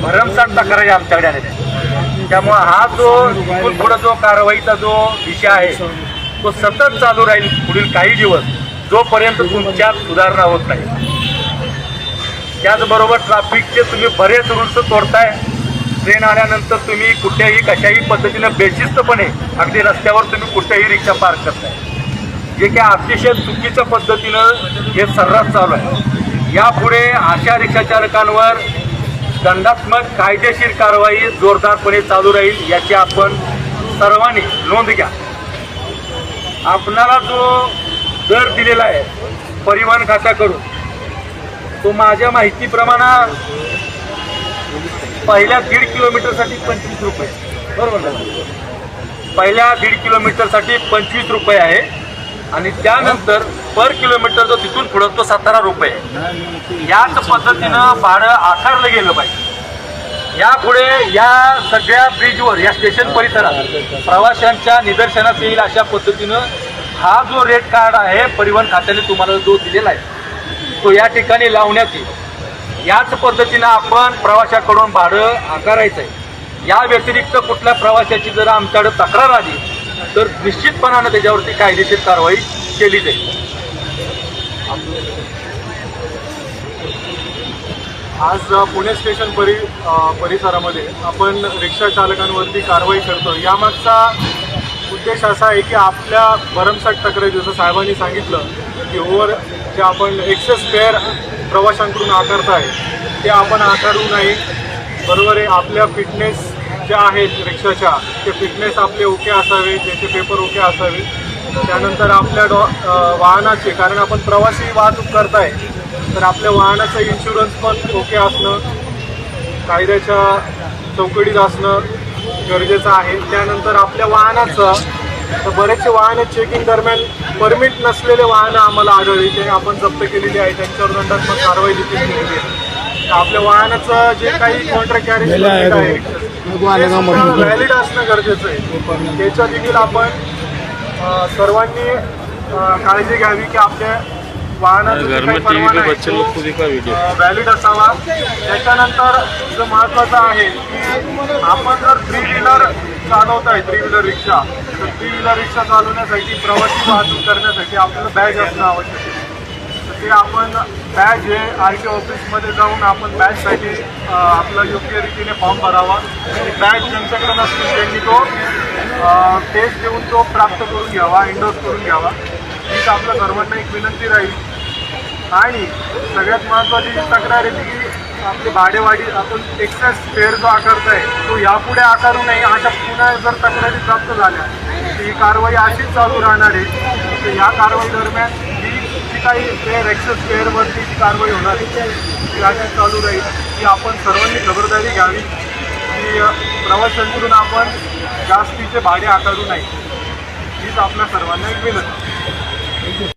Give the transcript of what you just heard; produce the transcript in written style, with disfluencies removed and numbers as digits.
भरमसाठ तक्रारी आमच्याकडे आलेल्या आहेत। त्यामुळे हा जो इथून पुढे जो कारवाईचा जो विषय आहे तो सतत चालू राहील पुढील काही दिवस, जोपर्यंत तुमच्यात सुधारणा होत नाही। त्याचबरोबर ट्रॅफिकचे तुम्ही बरेच रूल्स तोडताय। ट्रेन आल्यानंतर तुम्ही कुठल्याही कशाही पद्धतीनं बेशिस्तपणे अगदी रस्त्यावर तुम्ही कुठल्याही रिक्षा पार्क करताय, जे की अतिशय चुकीच्या पद्धतीनं हे सर्रास चालू आहे। यापुढे अशा रिक्षा चालकांवर दंडात्मक कायदेशीर कारवाई जोरदारपणे चालू राहील, याची आपण सर्वांनी नोंद घ्या। आपणाला जो दर दिलेला आहे परिवहन खात्याकडून, तो माझ्या माहितीप्रमाणे पहिल्या 1.5 किलोमीटरसाठी 25 रुपये, बरोबर ना? पहिल्या 1.5 किलोमीटरसाठी 25 रुपये आहे आणि त्यानंतर पर किलोमीटर जो तिथून पुढे तो 17 रुपये आहे। याच पद्धतीनं भाडं आकारलं गेलं पाहिजे। यापुढे या सगळ्या ब्रिजवर, या स्टेशन परिसरात प्रवाशांच्या निदर्शनास येईल अशा पद्धतीनं हा जो रेट कार्ड आहे परिवहन खात्याने तुम्हाला जो दिलेला आहे तो या ठिकाणी लावण्यात येईल। याच पद्धतीनं आपण प्रवाशाकडून भाडं आकारायचं आहे। या व्यतिरिक्त कुठल्या प्रवाशाची जर आमच्याकडे तक्रार आली तर निश्चितपणानं त्याच्यावरती कायदेशीर कारवाई केली जाईल। आज पुणे स्टेशन परिसरामध्ये आपण रिक्षा चालकांवरती कारवाई करतो। यामागचा उद्देश असा आहे की आपल्या भरमसाठ तक्रारी, जसं साहेबांनी सांगितलं की जे आपण एक्सेस फेअर प्रवाशांकडून आकारताय ते आपण आकारू नये। बरोबर आहे, आपल्या फिटनेस ज्या आहेत रिक्षाच्या ते फिटनेस आपले ओके असावे, त्याचे पेपर ओके असावे। त्यानंतर आपल्या वाहनाचे, कारण आपण प्रवासी वाहतूक करताय तर आपल्या वाहनाचं इन्शुरन्स पण ओके असणं, कायद्याच्या चौकटीत असणं गरजेचं आहे। त्यानंतर आपल्या वाहनाचं, तर बरेचसे वाहनं चेकिंग दरम्यान परमिट नसलेले वाहनं आम्हाला आढळली, ते आपण जप्त केलेली आहे, त्यांच्यावर दंडात्मक कारवाई देखील केलेली आहे। आपल्या वाहनाचं जे काही कॉन्ट्रॅक्ट कॅरेज परमिट आहे ते व्हॅलिड असणं गरजेचं आहे। त्याच्या देखील आपण सर्वांनी काळजी घ्यावी की आपल्या वाहनाचा काही परवाना आहे तो व्हॅलिड असावा। त्याच्यानंतर जो महत्त्वाचं आहे की आपण जर 3 व्हीलर चालवताय, 3 व्हीलर रिक्षा, तर 3 व्हीलर रिक्षा चालवण्यासाठी, प्रवासी वाहतूक करण्यासाठी आपल्याला बॅज असणं आवश्यक आहे। तर ते आपण बॅज हे RTO ऑफिसमध्ये जाऊन आपण बॅजसाठी आपला योग्य रीतीने फॉर्म भरावा आणि बॅज ज्यांच्याकडे नसतील त्यांनी तो टेस्ट देऊन तो प्राप्त करून घ्यावा, इंडोर्स करून घ्यावा। हीच आपल्या सर्वांना एक विनंती राहील। आणि सगळ्यात महत्त्वाची जी तक्रार आहे ती आपली भाडेवाढी, आपण एक्सेस फेअर जो आकारताय तो यापुढे आकारू नये। अशा पुन्हा जर तक्रारी प्राप्त झाल्या तर ही कारवाई अशीच चालू राहणार आहे। तर या कारवाई दरम्यान ही जी काही एक्सेस फेअरवरती जी कारवाई होणार आहे ती अशीच चालू राहील। की आपण सर्वांनी खबरदारी घ्यावी की प्रवाशांकडून आपण जास्तीचे भाडे आकारू नये। हीच आपल्या सर्वांना एक विनंती।